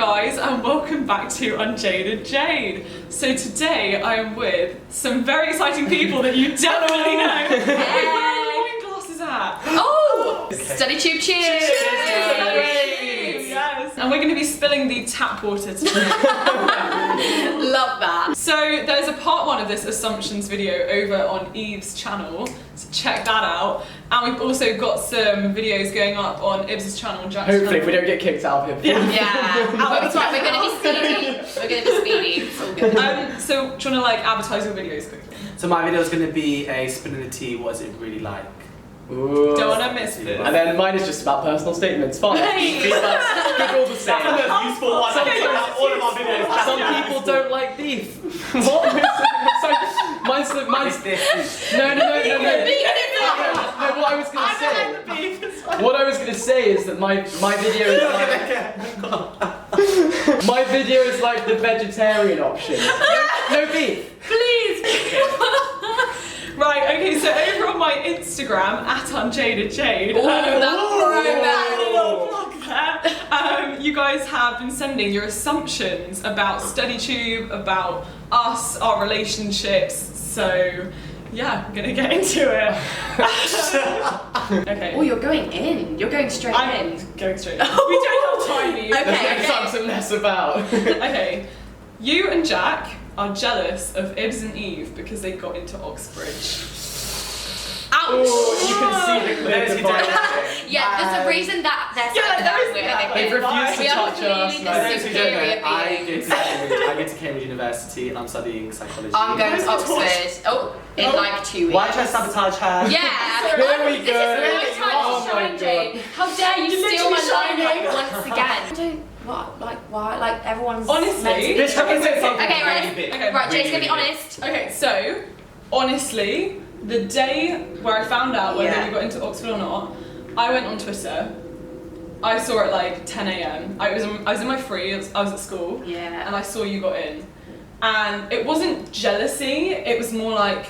guys, and welcome back to UnJaded Jade. So today I am with some very exciting people that you definitely know. Where are your wine glasses at? Oh! StudyTube cheers! Yes. And we're going to be spilling the tap water today. Love that. So there's a part 1 of this assumptions video over on Eve's channel, so check that out. And we've also got some videos going up on Ibs' channel, Jack's Hopefully, channel. if we don't get kicked out of here. Yeah. It's right, we're going to be speedy. We're going to be speedy. It's all good. So do you want to like advertise your videos quickly? So my video is going to be a spin in the tea, what is it really like? Ooh. Don't want to miss this. And then mine is just about personal statements. Fine. Good all the same. That's the most useful one. All of our videos. Some people don't like beef. What? So, mine's this. No. What I was gonna say is that my video is like my video is like the vegetarian option. No beef. Please. Right, okay, so over on my Instagram, at UnJaded Jade, you guys have been sending your assumptions about StudyTube, about us, our relationships, so yeah, I'm gonna get into it. Okay. Oh, you're going in. You're going straight I'm in. going straight in. We don't have time, Eve. Okay. Let's to mess about. Okay, you and Jack are jealous of Ibs and Eve because they got into Oxbridge. Ouch! Ooh, you can see the clear divide. Yeah, there's a reason that they're saying that They've refused to touch us. Those who don't superior know, I beings. go to Cambridge University and I'm studying psychology. I'm going to Oxford. Oh, in like 2 weeks. Why try to sabotage her? Yeah. Here we This go. is really time Oh to my shine, Jade. How dare you You're steal my literally limelight shining. once again? I don't. What? Like why? Like everyone's. Honestly. meant to be- Bitch, I can say something Okay, right. really big. Okay, Right, Jade's gonna be Really, really honest. Okay, so honestly, the day where I found out whether Yeah. you got into Oxford or not, I went on Twitter. I saw it like 10 AM. I was in my free. I was at school, Yeah. and I saw you got in, and it wasn't jealousy. It was more like,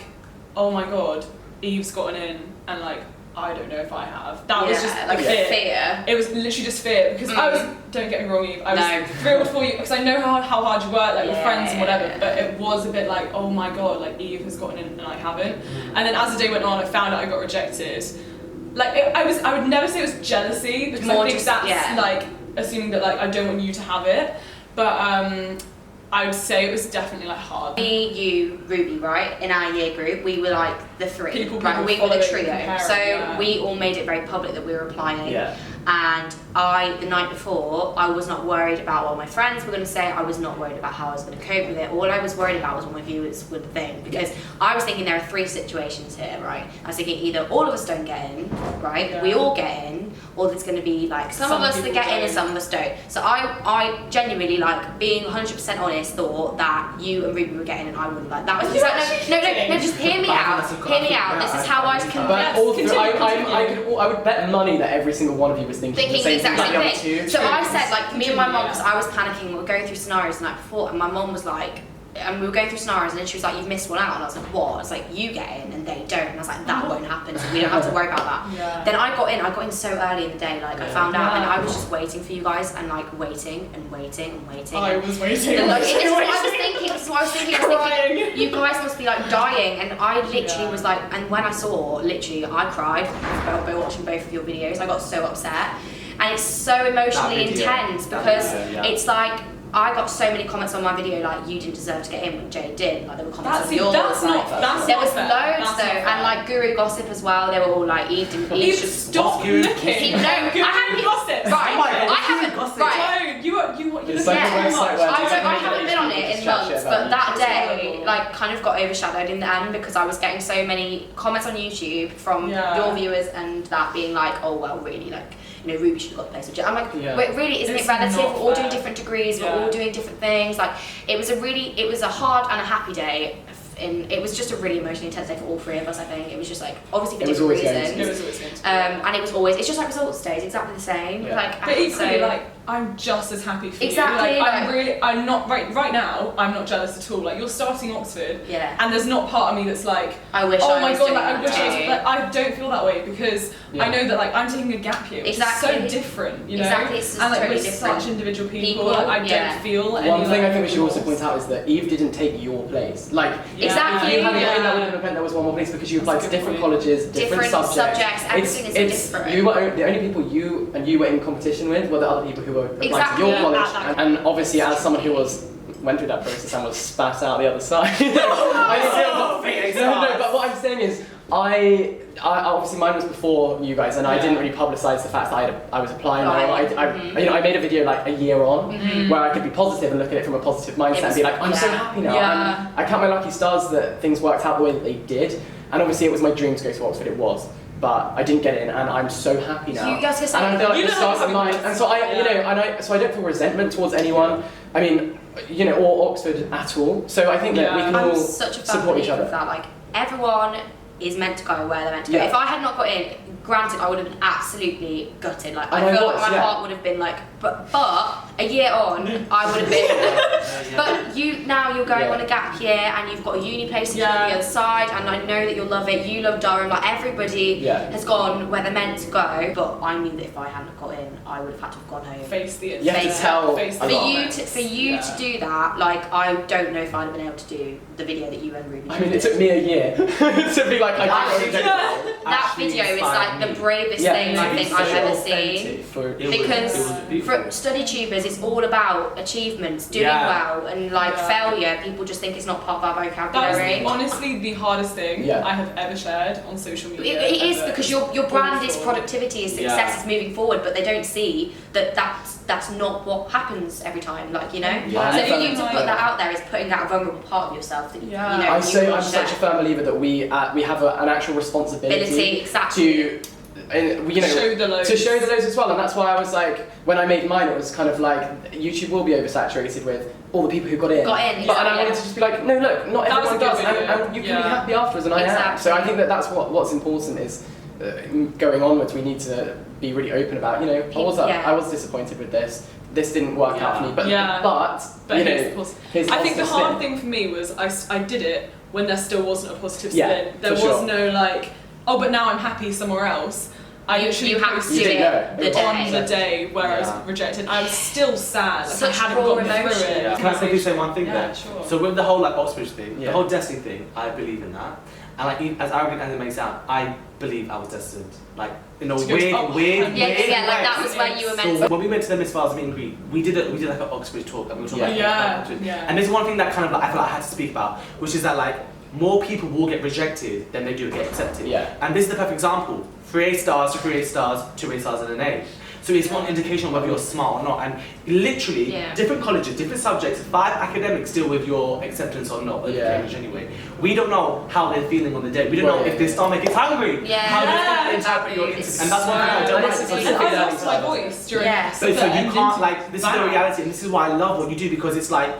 oh my god, Eve's gotten in, and like I don't know if I have. That was just like fear. fear. It was literally just fear because I was. Don't get me wrong, Eve. I was thrilled for you because I know how hard you work, like with friends and whatever. But it was a bit like, oh my god, like Eve has gotten in and I haven't. And then as the day went on, I found out I got rejected. Like I would never say it was jealousy because More I think just- that's like assuming that like I don't want you to have it. But I would say it was definitely like hard. Me, you, Ruby, right? In our year group, we were like the three. People right? We were the following, trio. comparing, So yeah. we all made it very public that we were applying. Yeah. And the night before, I was not worried about what my friends were going to say. I was not worried about how I was going to cope with it. All I was worried about was what my viewers would think. Because I was thinking there are 3 situations here, right? I was thinking either all of us don't get in, right? Yeah. We all get in, or there's going to be like some of us that people get in and don't. some of us don't. So I genuinely, like, being 100% honest, thought that you and Ruby were getting and I wouldn't. Like that was You like, actually no, just hear me out. Hear me out. This is how I can. But Yes, also, continue. I would bet money that every single one of you was thinking the same exact thing. same Like, thing. two. So I said, like, me and my mum, Yeah. because I was panicking, we were going through scenarios the night before, and my mum was like, and we were going through scenarios, and then she was like, you've missed one out, and I was like, what? It's like, you get in and they don't, and I was like, that won't happen, so we don't have to worry about that. Yeah. Then I got in so early in the day, like, I found out, and Yeah. I was just waiting for you guys, and like, waiting and waiting and waiting. I was waiting. And, like, this is what I was waiting. thinking. This is what I was thinking. Crying. You guys must be like dying, and I literally Yeah. was like, and when I saw, literally, I cried by watching both of your videos. I got so upset, and it's so emotionally That video. intense That because video, yeah. it's like I got so many comments on my video like you didn't deserve to get in when Jade did. Like there were comments on yours. That's like, not. That's there not was fair. loads That's though, not fair. and like Guru Gossip as well. They were all like Eve didn't. Eve, should stop Guru looking. No, Guru I haven't gossip. Right, Oh my God, I haven't. Guru Gossip. Right. No, you It's like Yeah. a website where I haven't been on it in months, but that day, terrible. like, kind of got overshadowed in the end because I was getting so many comments on YouTube from Yeah. your viewers and that being like, oh well, really, like, you know, Ruby should have got the place with Jade. I'm like, Yeah. wait, really, isn't It's it relative? not We're all doing fair. different degrees. Yeah. We're all doing different things. Like, it was a hard and a happy day. It was just a really emotionally intense day for all 3 of us. I think it was just like obviously for It was different always going to reasons. It was always going to be. And it was always, it's just like results days, exactly the same. Yeah. Like, But equally, so- like, I'm just as happy for Exactly, you. Like, I'm not right now. I'm not jealous at all. Like, you're starting Oxford, Yeah. and there's not part of me that's like, I wish oh I my was god, doing like I that wish I was. too. Like, I don't feel that way because I know that like I'm taking a gap year, which is so different, you know. Exactly, it's just and like totally we're different. such individual people. People, I don't feel any. One thing like, I think we should also point out is that Eve didn't take your place. Like, Exactly, if you hadn't yeah. got in, that would have meant there was one more place because you applied That's to a good different point. colleges, different subjects. Everything is so different. You were the only people you were in competition with were the other people who were applying Exactly, to your yeah, college. And obviously, as someone who went through that process and was spat out the other side. No, but what I'm saying is, I obviously mine was before you guys, and I didn't really publicise the fact that I was applying. I made a video like a year on where I could be positive and look at it from a positive mindset and be like, I'm so happy now. Yeah. I count my lucky stars that things worked out the way that they did, and obviously it was my dream to go to Oxford. It was. But I didn't get in, and I'm so happy now. You guys and I feel like you the know stars how are mine, happy and so I don't feel resentment towards anyone. I mean, or Oxford at all. So I think that we can I'm all such a fan support each believer other. of that. Like, everyone is meant to go where they're meant to go. Yeah. If I had not got in, granted, I would have been absolutely gutted. Like, And I feel I was, like my yeah. heart would have been like, but a year on, I would have been. But you're going on a gap year, and you've got a uni place to do on the other side, and I know that you'll love it. You love Durham. Like, everybody has gone where they're meant to go. But I knew that if I hadn't got in, I would have had to have gone home. Face the You have to tell face a the lot. For you to do that, like, I don't know if I'd have been able to do the video that you and Ruby did. I mean, it took me a year to be like, That video is like the bravest thing I think I've ever seen. Because for StudyTubers, it's all about achievements, doing well, and like failure. People just think it's not part of our vocabulary. That was honestly the hardest thing I have ever shared on social media. It is, because your brand is productivity, is success, is moving forward, but they don't see that that's not what happens every time. Like, you know. So for you to put that out there is putting out a vulnerable part of yourself that you know. I'm such a firm believer that we have an actual responsibility to. Show the loads as well, and that's why I was like, when I made mine, it was kind of like YouTube will be oversaturated with all the people who got in. And I wanted to just be like, no, look, not everyone does, and you can be happy afterwards, and I am. So I think that's what's important is going onwards. We need to be really open about. You know, I was disappointed with this. This didn't work out for me, but you know, I think the hard thing for me was I did it when there still wasn't a positive spin. There was no like, oh, but now I'm happy somewhere else. I literally posted it on the day where I was rejected. I was still sad. Like, I hadn't gotten through it. Can I quickly say one thing there? Sure. So with the whole like Oxbridge thing, the whole destiny thing, I believe in that. And like, as arrogant as it may sound, I believe I was destined. Like, in a weird way. Like that was where you were meant to. When we went to the Miss Files meet and greet, we did like an Oxbridge talk, and we were talking about Oxbridge. And there's one thing that kind of like I feel like I had to speak about, which is that like more people will get rejected than they do get accepted. And this is the perfect example. 3 A stars to 3 A stars, 2 A stars and an A. So it's one indication of whether you're smart or not. And literally, different colleges, different subjects, 5 academics deal with your acceptance or not, Cambridge anyway. We don't know how they're feeling on the day. We don't know if their stomach is hungry. How they interpret your interview. And that's one thing I don't like. I lost my voice during So you can't, like, this is the reality, and this is why I love what you do, because it's like,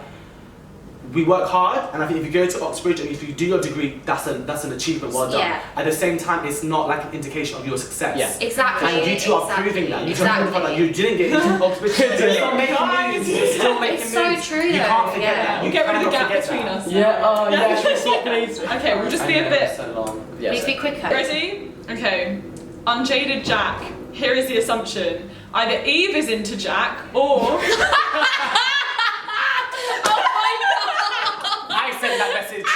we work hard, and I think if you go to Oxbridge and if you do your degree, that's an achievement, well done. At the same time, it's not like an indication of your success. Exactly. And you two are proving that. You two are proving that you didn't get into Oxbridge. It's still making moves. It's so true. You can't forget that. You get rid of the gap between us. Should we swap please? Okay, we'll just be a bit. Please be quicker. Ready? Okay. UnJaded Jack. Here is the assumption. Either Eve is into Jack, or. That message.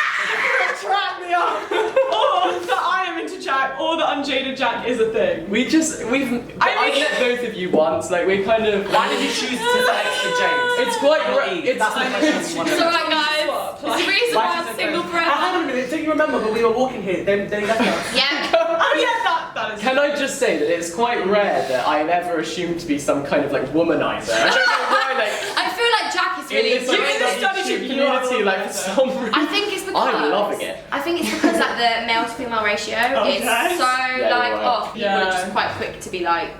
Trap me up! Or that I am into Jack, or that UnJaded Jack is a thing. I've met both of you once, like we kind of. Why did you choose to select the James? It's quite great. That's the question. It's alright, guys. It's the reason why I'm single forever. Hang on a minute, don't you remember when we were walking here? They left us. Oh yeah, that is. Can I just say that it's quite rare that I'm ever assumed to be some kind of like womanizer. I don't know why, like. I feel like Jack is really in the StudyTube community, like for some reason. I think it's because I'm loving it. I think it's because like the male to female ratio is so off. People are just quite quick to be like,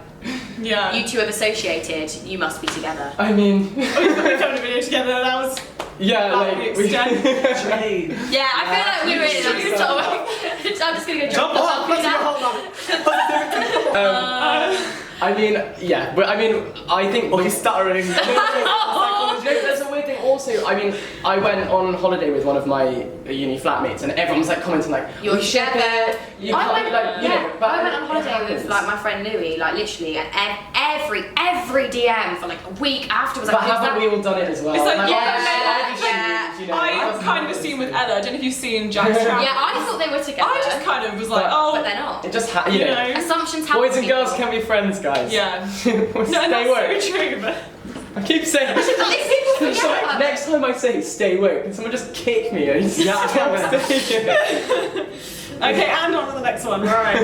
you two have associated, you must be together. I mean, we filmed a video together. That was. I feel like we really like to I'm just gonna go jump off. Hold on. I mean, yeah, but I mean, I think. Or he's stuttering. There's a weird thing also. I mean, I went on holiday with one of my uni flatmates, and everyone's like commenting like, "You're shepherd." I went on holiday with like my friend Louis, like literally, and every DM for like a week afterwards. But haven't we all done it as well? It's like, I I kind of assumed with Ella. I don't know if you've seen Jack's Travel. Yeah, I thought they were together. I just kind of was like, oh, but they're not. It just you know. Assumptions happen. Boys and girls can be friends, guys. Yeah. Stay No, that's so true. But I keep saying. Next time I say stay woke, can someone just kick me? Okay, and on to the next one. Right.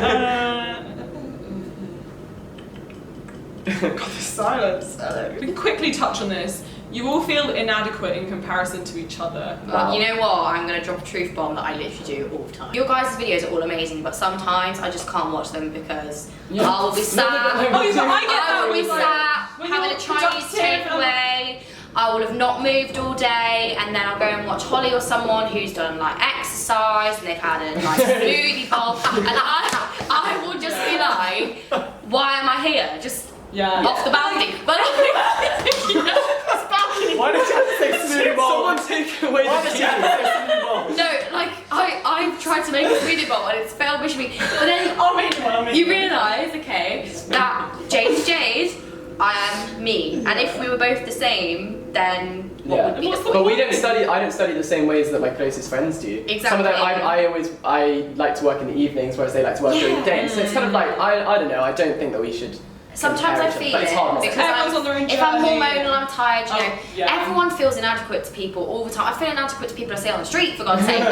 God, the silence. We can quickly touch on this. You all feel inadequate in comparison to each other. Wow. You know what? I'm going to drop a truth bomb that I literally do all the time. Your guys' videos are all amazing, but sometimes I just can't watch them because I will be sat. I will be sat having a Chinese takeaway. I will have not moved all day, and then I'll go and watch Holly or someone who's done like exercise and they've had a nice smoothie bowl, and I will just be like, why am I here? Just off the balcony. But why did you have to say smoothie bowl? Someone take away the tea. No, like I tried to make a smoothie bowl and it's failed miserably. But then you realise, okay, that Jade's Jade, I am me, and if we were both the same, then what would be the point? But we don't study. I don't study the same ways that my closest friends do. Exactly. Some of them, I like to work in the evenings, whereas they like to work during the day. So it's kind of like I don't know. I don't think that we should. Sometimes I feel it because if I'm hormonal, I'm tired. You know, everyone feels inadequate to people all the time. I feel inadequate to people I see on the street, for God's sake.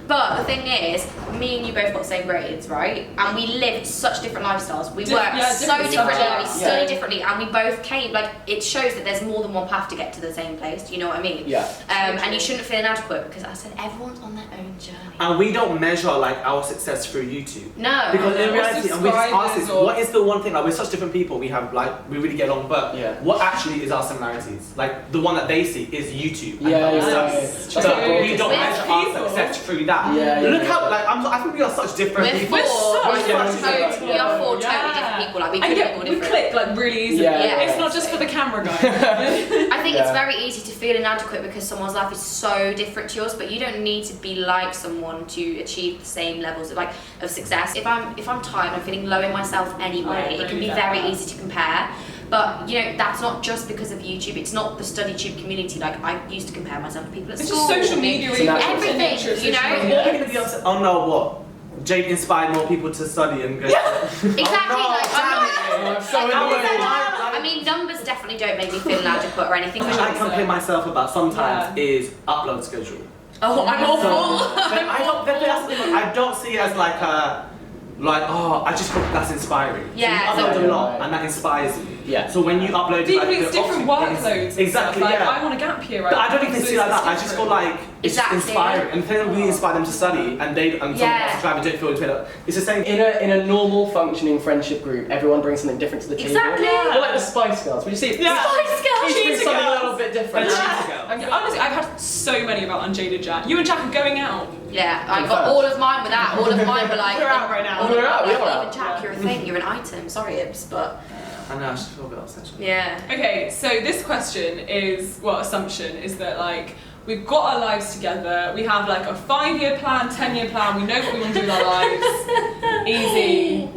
But the thing is, me and you both got the same grades, right? And we live such different lifestyles. We work so differently, we study differently, and we both came, like, it shows that there's more than one path to get to the same place, do you know what I mean? Yeah. And you shouldn't feel inadequate, because I said everyone's on their own journey. And we don't measure, like, our success through YouTube. No. Because in reality, and we just ask this, what is the one thing, like, we're such different people, we have, like, we really get along, but what actually is our similarities? Like, the one that they see is YouTube. We don't measure our success through that. Look how, like, I think we are such different people. We are four totally different people. Like, we click like really easily. It's not just for the camera, guys. I think it's very easy to feel inadequate because someone's life is so different to yours, but you don't need to be like someone to achieve the same levels of success. If I'm tired, I'm feeling low in myself anyway. It can be very easy to compare. But, you know, that's not just because of YouTube. It's not the StudyTube community. Like, I used to compare myself to people at school. It's just social media. Everything, you know? What are going to be upset? Oh no, what? Jade inspired more people to study and go. Exactly. I'm so annoyed. I mean, numbers definitely don't make me feel inadequate or anything. Which I complain myself about sometimes is upload schedule. Oh, I'm awful. I don't see it as like I just hope that's inspiring. Yeah. So you upload a lot and that inspires me. Yeah. So when you upload it's different workloads. Exactly. Like, I want a gap here. Right? I don't even see it like that. I just feel like it's inspiring, and then we inspire them to study, and they don't feel intimidated. It's the same. In a normal functioning friendship group, everyone brings something different to the table. Exactly. We're like the Spice Girls. Would you see? Spice Girls. Each brings something a little bit different. Honestly, I've had so many about UnJaded Jade. You and Jack are going out. Yeah, I got all of mine with that. All of mine were like. We're out right now. We're out. Even Jack, you're a thing. You're an item. Sorry, Ibs, but. I know, I just feel a bit upset. Yeah. Okay, so this question is, assumption is that, like, we've got our lives together, we have like a 5-year plan, 10-year plan, we know what we want to do with our lives. Easy.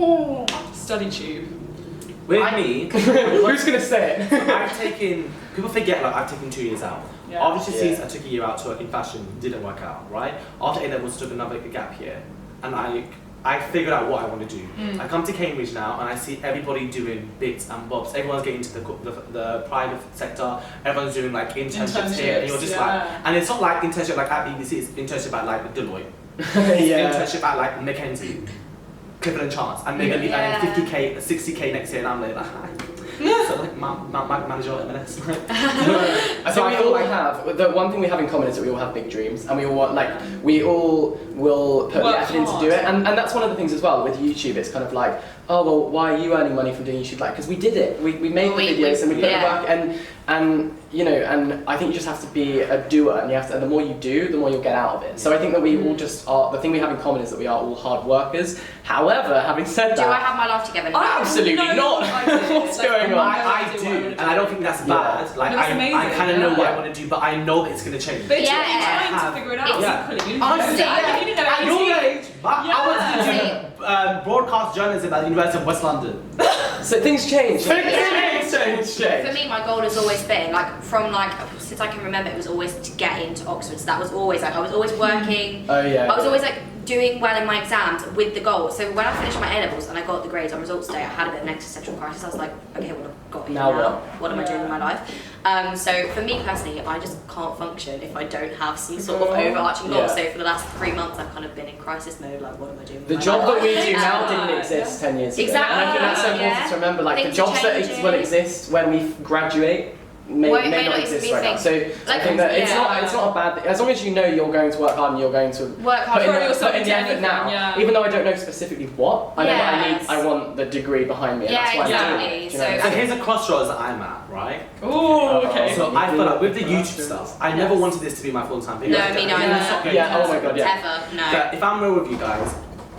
StudyTube. With me, who's gonna say it? I've taken, people forget, like, I've taken 2 years out. Obviously, since I took a year out to work in fashion, didn't work out, right? After A-levels, took another gap year, and I figured out what I want to do. I come to Cambridge now and I see everybody doing bits and bobs. Everyone's getting into the private sector. Everyone's doing like internships here, and you're just like, and it's not like internship like at BBC. It's internship at like Deloitte. Internship at like McKinsey, Clifford & Chance, and they're gonna be earning 50k, 60k next year, and I'm like, so like my manager at M&S. I think we all have, the one thing we have in common is that we all have big dreams, and we all want, like, we all will put the effort in to do it, and that's one of the things as well with YouTube. It's kind of like, oh well, why are you earning money from doing YouTube? Like, because we did it. We made the videos and we put the work, and you know, and I think you just have to be a doer, and and the more you do, the more you'll get out of it. So I think that we all just are. The thing we have in common is that we are all hard workers. However, having said that, do I have my life together now? Absolutely not. What's going on? I do, and I don't think that's bad. Like I kind of know what I want to do, but I know that it's going to change. But you're trying to figure it out. Honestly, at your age, I wanted to do broadcast journalism at the University of West London. So things change. Things change. For me, my goal has always been since I can remember, it was always to get into Oxford. So that was always I was always working. Oh yeah. I was always doing well in my exams with the goal. So when I finished my A-levels and I got the grades on results day, I had a bit of an existential crisis. I was like, okay, well I've got it now. What am I doing in my life? So for me personally, I just can't function if I don't have some sort of overarching goal. So for the last 3 months, I've kind of been in crisis mode. Like, what am I doing? The job that we do now didn't exist 10 years ago. Exactly. And I think that's so important to remember. Like the jobs that will exist when we graduate may not exist right now. So I think that it's not a bad thing. As long as you know you're going to work hard and you're going to put in the effort now. Even though I don't know specifically what, I know that I want the degree behind me, and that's why I'm doing it. So here's a crossroads that I'm at, right? Oh, okay. So I feel like with the YouTube stuff, I never wanted this to be my full-time thing. No, me neither. Yeah, oh my god, yeah. Ever, no. But if I'm real with you guys,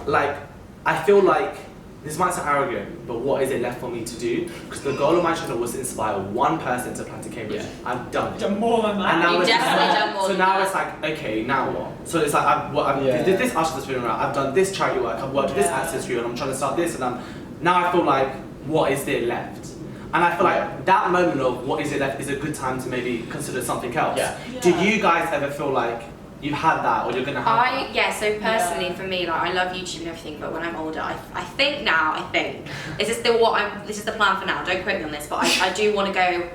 like, I feel like this might sound arrogant, but what is it left for me to do? Because the goal of my channel was to inspire one person to apply to Cambridge. Yeah. I've done it. You've done more than that. And now You've definitely done more. So now it's like, okay, now what? So it's like, I've did this after this video, I've done this charity work, I've worked with this ancestry, and I'm trying to start this, and now I feel like, what is there left? And I feel like that moment of what is it left is a good time to maybe consider something else. Yeah. Do you guys ever feel like you've had that, or you're gonna have that? Yeah, so personally for me, like I love YouTube and everything, but when I'm older, I think this is the plan for now, don't quote me on this, but I do want to go,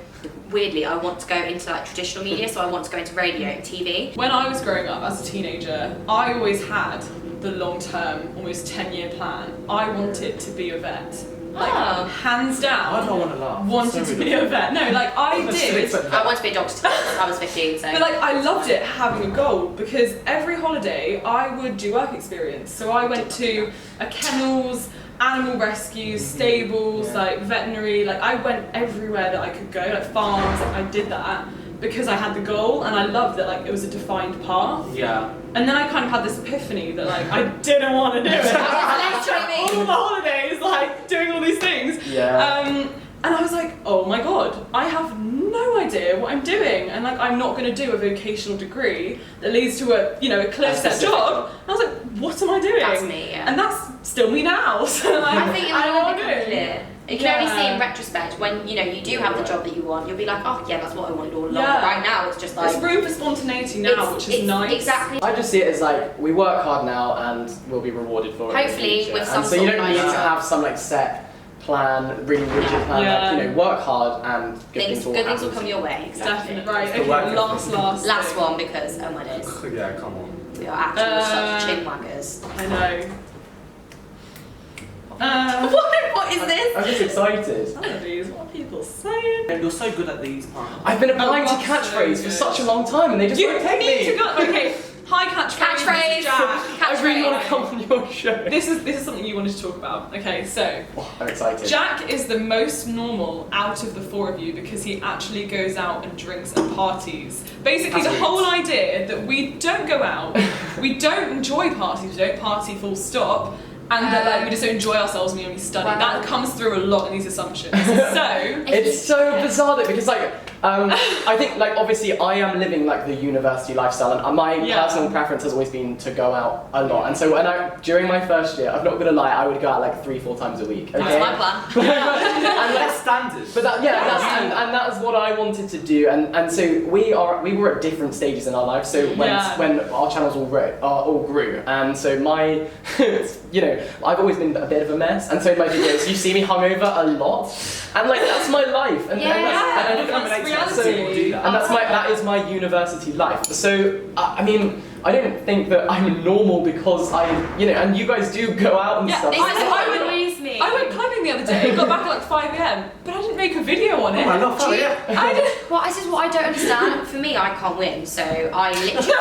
weirdly, I want to go into like traditional media, so I want to go into radio and TV. When I was growing up as a teenager, I always had the long-term, almost 10-year plan. I wanted to be a vet. Like, hands down. I don't want to laugh. Wanted to be a vet. No, like I did. I wanted to be a doctor since I was 15, so. But like I loved it having a goal, because every holiday I would do work experience. So I went to a kennels, animal rescues, stables, like veterinary. Like I went everywhere that I could go, like farms. I did that because I had the goal, and I loved that like it was a defined path. Yeah. And then I kind of had this epiphany that like I didn't want to do it. I spent all the holidays like doing all these things. Yeah. And I was like, oh my god, I have no idea what I'm doing, and like I'm not going to do a vocational degree that leads to a clear set job. And I was like, what am I doing? That's me, yeah. And that's still me now. So like, I think it will become clear. You can only see in Yeah. retrospect when you do have the job that you want. You'll be like, oh yeah, that's what I wanted all along. But right now, it's just like there's room for spontaneity now, which is nice. Exactly. I just see it as like we work hard now and we'll be rewarded for it. Hopefully, with some so you sort don't of need nice to have some like set plan, really rigid plan. Yeah. Like, work hard and good things will come your way. Exactly. Definitely. Right. The Okay. work Last one, because oh my days, Yeah, come on. we are actually such chin waggers. I know. What is this? I'm just excited. Some of these, what are people saying? You're so good at these parts. I've been applying to Oh, that's so catchphrase for good. such a long time and they just You won't take need me. to go. Okay. Hi, catchphrase. Jack. I really want to come on your show. This is something you wanted to talk about. Okay, so Oh, I'm excited. Jack is the most normal out of the four of you because he actually goes out and drinks and parties. Basically, the whole idea that we don't go out, we don't enjoy parties, we don't party full stop, and that like we just don't enjoy ourselves when we only study. Wow. That comes through a lot in these assumptions. So It's so bizarre though, because like I think like obviously I am living like the university lifestyle, and my personal preference has always been to go out a lot. And so during my first year, I'm not gonna lie, I would go out like 3-4 times a week. Okay? That's my plan. And That's standard. But and that is what I wanted to do, and so we were at different stages in our lives. So when our channels all grew, and so my I've always been a bit of a mess, and so in my videos you see me hungover a lot, and like that's my life, and that is my university life. So I mean, I don't think that I'm normal because and you guys do go out and stuff. I went clubbing the other day, got back at like 5 AM, but I didn't make a video on it. I love that, I did. Well, this is what I don't understand. For me, I can't win, so I literally.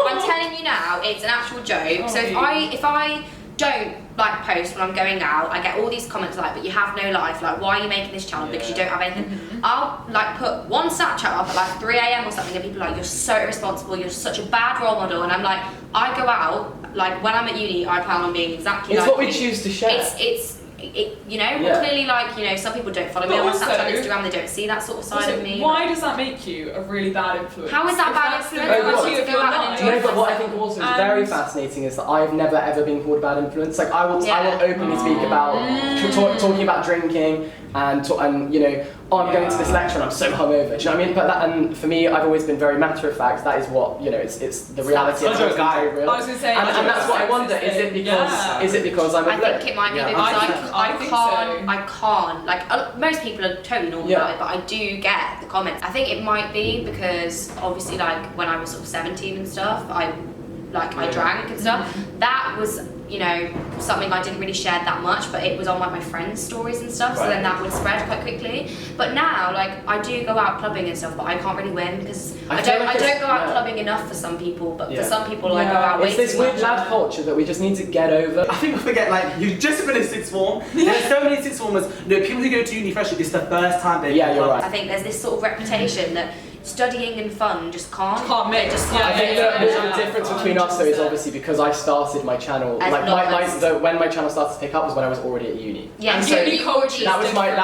I'm telling you now, it's an actual joke. So if I don't like post when I'm going out. I get all these comments like, but you have no life. Like, why are you making this channel? Because you don't have anything. I'll like put one Snapchat up at like 3 AM or something, and people are like, you're so irresponsible. You're such a bad role model. And I'm like, I go out like when I'm at uni. I plan on being exactly. It's like what we choose to share. You know, clearly, like, you know, some people don't follow me on Snapchat and Instagram, they don't see that sort of side of me. Why does that make you a really bad influence? How is that bad influence? No, but what I think also is very fascinating is that I've never ever been called a bad influence. Like, I will openly speak about talking about drinking and you know, oh, I'm going to this lecture and I'm so hungover. Do you know what I mean? But and for me, I've always been very matter of fact. That is what, you know, it's the reality of it. Very real. I was gonna say, and that's what I wonder. Is it because I'm a bloke? I think it might be because I can't. Like, most people are totally normal about it, but I do get the comments. I think it might be because obviously, like, when I was sort of 17 and stuff, I drank and stuff. That was, you know, something I didn't really share that much, but it was on like my friends' stories and stuff, so then that would spread quite quickly. But now, like, I do go out clubbing and stuff, but I can't really win because I don't go out clubbing enough for some people, but for some people I go out way too much. It's this weird lad culture that we just need to get over. I think we forget, like, you just finished sixth form. There's so many sixth formers. No, people who go to uni freshly, this is the first time they've you're right. I think there's this sort of reputation that studying and fun just can't mix. I think the difference between us though is obviously because I started my channel, when my channel started to pick up was when I was already at uni. Yeah, and so that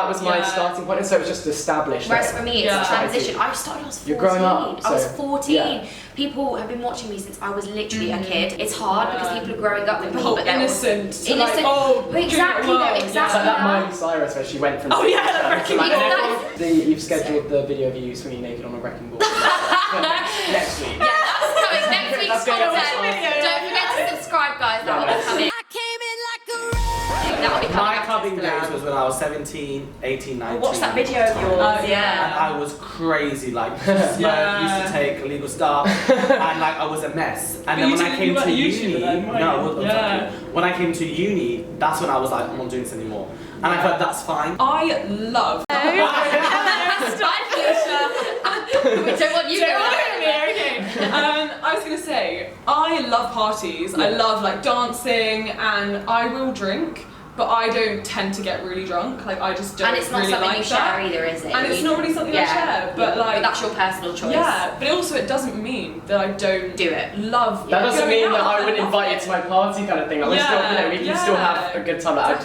was my starting point, and so it was just established. Whereas for me, it's a transition. I started when I was 14. You're growing up. I was 14. People have been watching me since I was literally a kid. It's hard because people are growing up with me, but they're innocent. Exactly. It's like that Miley Cyrus where she went from you've scheduled the video of you swinging naked on a wrecking ball next week. Yeah, that's coming next week's content. Don't forget to subscribe, guys. That will be coming. My clubbing days was when I was 17, 18, 19. Watch that video of yours. And I was crazy, like, used to take illegal stuff, and like I was a mess. And then when I came to uni, when I came to uni, that's when I was like, I'm not doing this anymore. And I thought that's fine. I love. We don't want you to I was gonna say, I love parties. I love like dancing, and I will drink. But I don't tend to get really drunk. Like, I just don't really like that. And it's not something you share either, is it? And it's not really something I share. But like, that's your personal choice. Yeah, but also it doesn't mean that I don't do it. Love. That doesn't mean that I would invite you to my party kind of thing. Like, we can still have a good time. Like,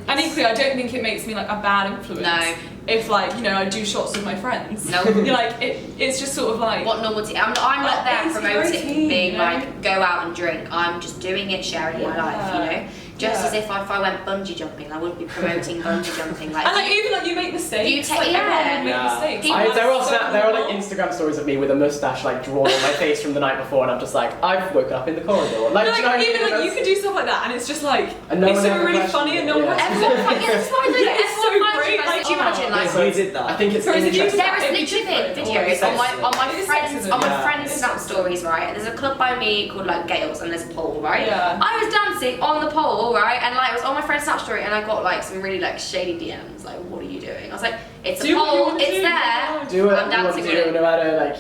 and equally, I don't think it makes me like a bad influence. No. If like, you know, I do shots with my friends. No. You're like, it's just sort of like what normal tea. I'm not there promoting being like go out and drink. I'm just doing it, sharing my life, you know. Just as if I went bungee jumping, I wouldn't be promoting bungee jumping. Like, and like even like you make mistakes. You take everyone would make mistakes. There are like Instagram stories of me with a mustache like drawn on my face from the night before, and I'm just like, I've woken up in the corridor. Like, even like you can do stuff like that, and it's just like no it's so really funny, and no one watches it. That's why it's so great. Like, do you imagine like we did that? I think it's interesting. There is literally videos on my friends' Snap stories, right? There's a club by me called like Gales, and there's a pole, right? Yeah. I was dancing on the pole, right? And like it was on my friend's Snap story, and I got like some really like shady DMs, like, what are you doing? I was like, it's a pole, it's there. Do what you want to do, no matter like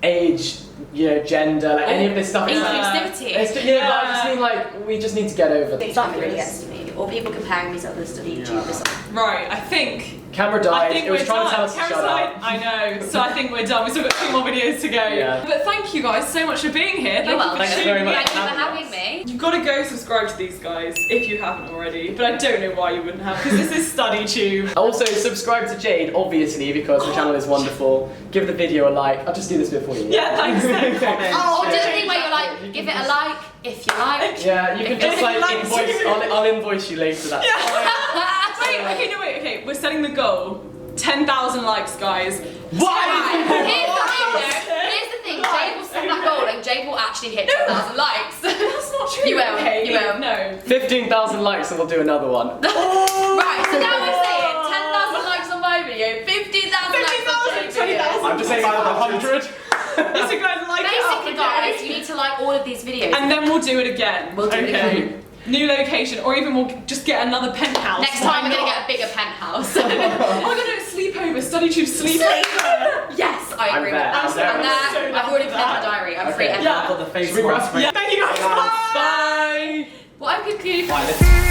age, you know, gender, like any of this stuff. Inclusivity. But I just mean like we just need to get over this. That really gets to me, or people comparing me to other StudyTubers. Right, I think. Camera died. It was trying to tell us to shut up. I know. So I think we're done. We've still got 2 more videos to go. Yeah. But thank you guys so much for being here. You're welcome. Thank you very much. Thank you for having me. You've got to go subscribe to these guys if you haven't already. But I don't know why you wouldn't have, because this is StudyTube. Also, subscribe to Jade, obviously, because the channel is wonderful. Give the video a like. I'll just do this bit for you. Yeah, thanks. Oh, do the thing where you're like, give it a like if you like. Yeah, you can just like invoice. I'll invoice you later. That's fine. Okay. We're setting the goal. 10,000 likes, guys. What? Here's the thing. Jade will set that goal, and Jade will actually hit 10,000 likes. That's not true. You will. Okay, you will. No. 15,000 likes, and we'll do another one. Right. So now we're saying 10,000 likes on my video, 15,000 likes on Jade's video. I'm just saying 100. So guys, like basically, guys, you need to like all of these videos, and then we'll do it again. We'll do it again. New location, or even we'll just get another penthouse. Next time we're gonna get a bigger penthouse. Oh my god, it's sleepover, StudyTube Sleepover. Yes, I agree with that. And I've already put in my diary. I'm free. Yeah, I've got the face. Yeah, thank you guys. Bye. What I could do.